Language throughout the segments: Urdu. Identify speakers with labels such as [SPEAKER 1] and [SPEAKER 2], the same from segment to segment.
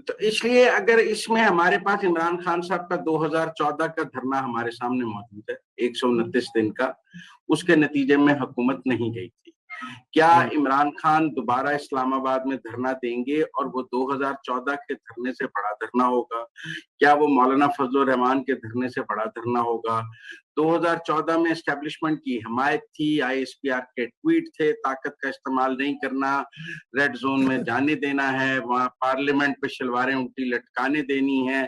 [SPEAKER 1] تو اس لیے اگر اس میں ہمارے پاس عمران خان صاحب کا 2014 کا دھرنا ہمارے سامنے موجود ہے 129 دن کا، اس کے نتیجے میں حکومت نہیں گئی تھی، کیا عمران خان دوبارہ اسلام آباد میں دھرنا دیں گے اور وہ 2014 کے دھرنے سے بڑا دھرنا ہوگا؟ کیا وہ مولانا فضل الرحمان کے دھرنے سے بڑا دھرنا ہوگا؟ 2014 میں اسٹیبلشمنٹ کی حمایت تھی، آئی ایس پی آر کے ٹویٹ تھے، طاقت کا استعمال نہیں کرنا، ریڈ زون میں جانے دینا ہے، وہاں پارلیمنٹ پہ شلواریں الٹی لٹکانے دینی ہے۔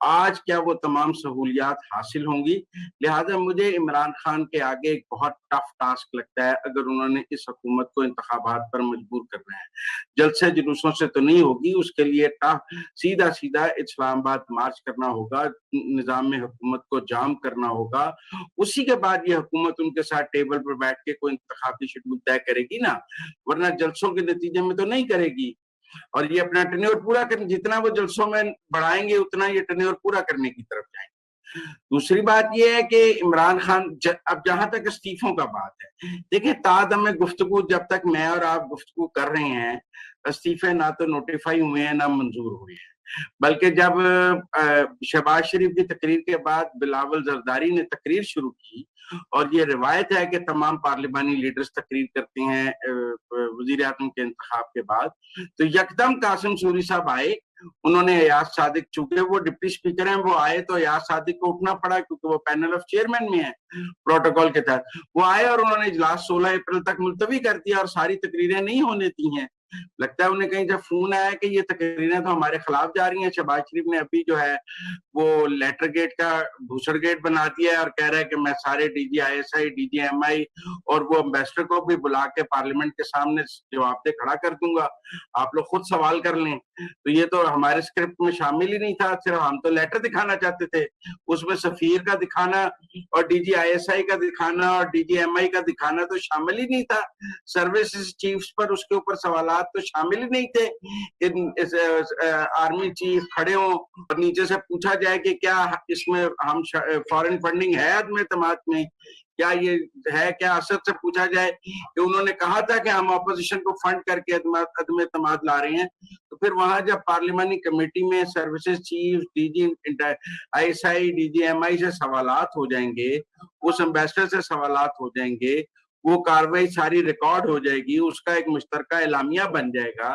[SPEAKER 1] آج کیا وہ تمام سہولیات حاصل ہوں گی؟ لہٰذا مجھے عمران خان کے آگے ایک بہت ٹف ٹاسک لگتا ہے اگر انہوں نے اس حکومت کو انتخابات پر مجبور کرنا ہے۔ جلسے جلوسوں سے تو نہیں ہوگی، اس کے لیے سیدھا سیدھا اسلام آباد مارچ کرنا ہوگا، نظام حکومت کو جام کرنا ہوگا، اسی کے بعد یہ حکومت ان کے ساتھ ٹیبل پر بیٹھ کے کوئی انتخابی شیڈول طے کرے گی نا، ورنہ جلسوں کے نتیجے میں تو نہیں کرے گی۔ اور یہ اپنا ٹینیور پورا کرنے، جتنا وہ جلسوں میں بڑھائیں گے اتنا یہ ٹینیور پورا کرنے کی طرف جائیں گے۔ دوسری بات یہ ہے کہ عمران خان اب جہاں تک استعفوں کا بات ہے، دیکھیں تادم گفتگو جب تک میں اور آپ گفتگو کر رہے ہیں، استعفے نہ تو نوٹیفائی ہوئے ہیں نہ منظور ہوئے ہیں، بلکہ جب شہباز شریف کی تقریر کے بعد بلاول زرداری نے تقریر شروع کی، اور یہ روایت ہے کہ تمام پارلیمانی لیڈرز تقریر کرتے ہیں وزیر اعظم کے انتخاب کے بعد، تو یکدم قاسم سوری صاحب آئے، انہوں نے ایاز صادق، چونکہ وہ ڈپٹی سپیکر ہیں، وہ آئے تو ایاز صادق کو اٹھنا پڑا کیونکہ وہ پینل آف چیئرمین میں ہیں پروٹوکول کے تحت، وہ آئے اور انہوں نے اجلاس 16 اپریل تک ملتوی کر دیا اور ساری تقریریں نہیں ہونے دی ہیں۔ لگتا ہے انہیں کہیں جب فون آیا کہ یہ تقریریں تو ہمارے خلاف جا رہی ہیں، شہباز شریف نے ابھی جو ہے وہ لیٹر گیٹ کا بھوسڑ گیٹ بنا دیا ہے اور کہہ رہا ہے کہ میں سارے D G I S I, D G M I اور وہ امبیسڈر کو بھی بلا کے پارلیمنٹ کے سامنے جواب دہ کھڑا کر دوں گا، آپ لوگ خود سوال کر لیں۔ تو یہ تو ہمارے اسکرپٹ میں شامل ہی نہیں تھا، صرف ہم تو لیٹر دکھانا چاہتے تھے، اس میں سفیر کا دکھانا اور ڈی جی آئی ایس آئی کا دکھانا اور ڈی جی ایم آئی کا دکھانا تو شامل ہی نہیں تھا، سروسز چیفز پر اس کے اوپر سوالات تو شامل ہی نہیں تھے۔ آرمی چیف کھڑے ہوں اور نیچے سے پوچھا جائے کہ کیا اس میں ہم فارن فنڈنگ ہے عدم اعتماد میں، کیا یہ ہے، کیا اسد سے پوچھا جائے کہ انہوں نے کہا تھا کہ ہم اپوزیشن کو فنڈ کر کے عدم اعتماد لا رہے ہیں، تو پھر وہاں جب پارلیمانی کمیٹی میں services chief, D G I S I, D G M I سے سوالات ہو جائیں گے، اس امبیسڈر سے سوالات ہو جائیں گے، وہ کاروائی ساری ریکارڈ ہو جائے گی، اس کا ایک مشترکہ اعلامیہ بن جائے گا،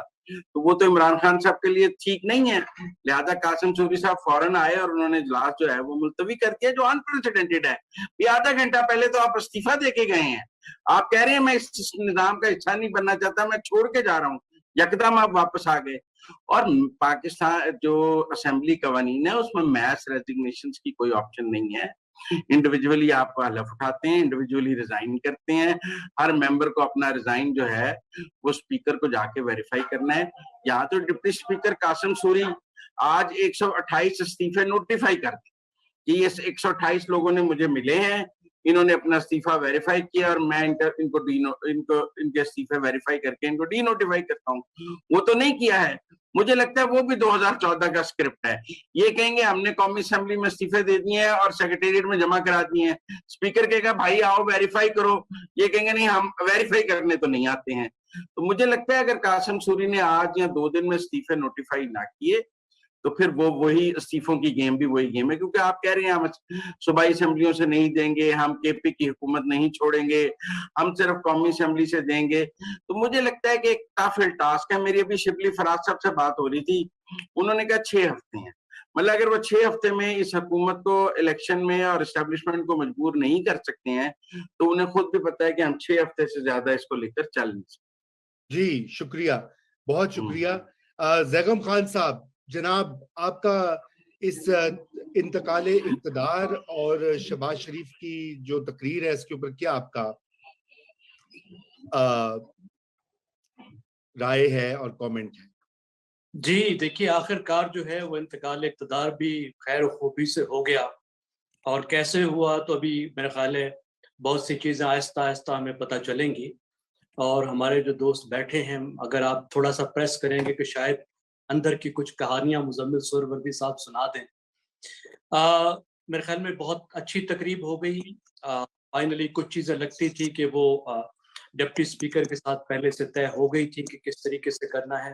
[SPEAKER 1] تو وہ تو عمران خان صاحب کے لیے ٹھیک نہیں ہے۔ لہذا قاسم سوری صاحب فوراً آئے اور انہوں نے اجلاس جو ہے وہ ملتوی کر دیا، جو انپریسیڈنٹڈ ہے۔ یہ آدھا گھنٹہ پہلے تو آپ استعفیٰ دے کے گئے ہیں، آپ کہہ رہے ہیں میں اس نظام کا حصہ نہیں بننا چاہتا، میں چھوڑ کے جا رہا ہوں، یکدم آپ واپس آ گئے۔ اور پاکستان جو اسمبلی قوانین ہے اس میں میس ریزگنیشنز کی کوئی آپشن نہیں ہے، انڈیویجولی آپ حلف اٹھاتے ہیں، انڈیویجولی ریزائن کرتے ہیں، ہر ممبر کو اپنا ریزائن جو ہے وہ اسپیکر کو جا کے ویریفائی کرنا ہے۔ یہاں تو ڈپٹی اسپیکر قاسم سوری آج 128 استعفے نوٹیفائی کر دی کہ یہ 128 لوگوں نے مجھے ملے ہیں، انہوں نے اپنا استعفیٰ ویریفائی کیا اور میں ان کے استعفے ویریفائی کر کے ان کو ڈی نوٹیفائی کرتا ہوں، وہ تو نہیں کیا ہے۔ مجھے لگتا ہے وہ بھی 2014 کا اسکرپٹ ہے، یہ کہیں گے ہم نے قومی اسمبلی میں استعفے دے دیے ہیں اور سیکریٹریٹ میں جمع کرا دیے ہیں، اسپیکر کہے گا بھائی آؤ ویریفائی کرو، یہ کہیں گے نہیں ہم ویریفائی کرنے تو نہیں آتے ہیں۔ تو مجھے لگتا ہے اگر قاسم سوری نے آج یا 2 دن میں استعفے نوٹیفائی نہ کیے تو پھر وہی استعفوں کی گیم بھی وہی گیم ہے، کیونکہ آپ کہہ رہے ہیں ہم صوبائی اسمبلیوں سے نہیں دیں گے، ہم کے پی کی حکومت نہیں چھوڑیں گے، ہم صرف قومی اسمبلی سے دیں گے۔ تو مجھے لگتا ہے کہ ایک ٹافل ٹاسک ہے۔ میری ابھی شبلی فراز صاحب سے بات ہو رہی تھی، انہوں نے کہا 6 ہفتے ہیں، مطلب اگر وہ 6 ہفتے میں اس حکومت کو الیکشن میں اور اسٹیبلشمنٹ کو مجبور نہیں کر سکتے ہیں تو انہیں خود بھی پتا ہے کہ ہم 6 ہفتے سے زیادہ اس کو لے کر چل نہیں سکتے۔
[SPEAKER 2] جی شکریہ، بہت شکریہ۔ زیغم خان صاحب، جناب آپ کا اس انتقال اقتدار اور شہباز شریف کی جو تقریر ہے اس کے اوپر کیا آپ کا رائے ہے اور کامنٹ ہے؟
[SPEAKER 3] جی دیکھیے، آخر کار جو ہے وہ انتقال اقتدار بھی خیر و خوبی سے ہو گیا، اور کیسے ہوا تو ابھی میرا خیال ہے بہت سی چیزیں آہستہ آہستہ ہمیں پتہ چلیں گی، اور ہمارے جو دوست بیٹھے ہیں اگر آپ تھوڑا سا پریس کریں گے کہ شاید اندر کی کچھ کہانیاں مزمل سہروردی صاحب سنا دیں۔ میرے خیال میں بہت اچھی تقریب ہو گئی۔ فائنلی کچھ چیزیں لگتی تھی کہ وہ ڈپٹی اسپیکر کے ساتھ پہلے سے طے ہو گئی تھی کہ کس طریقے سے کرنا ہے،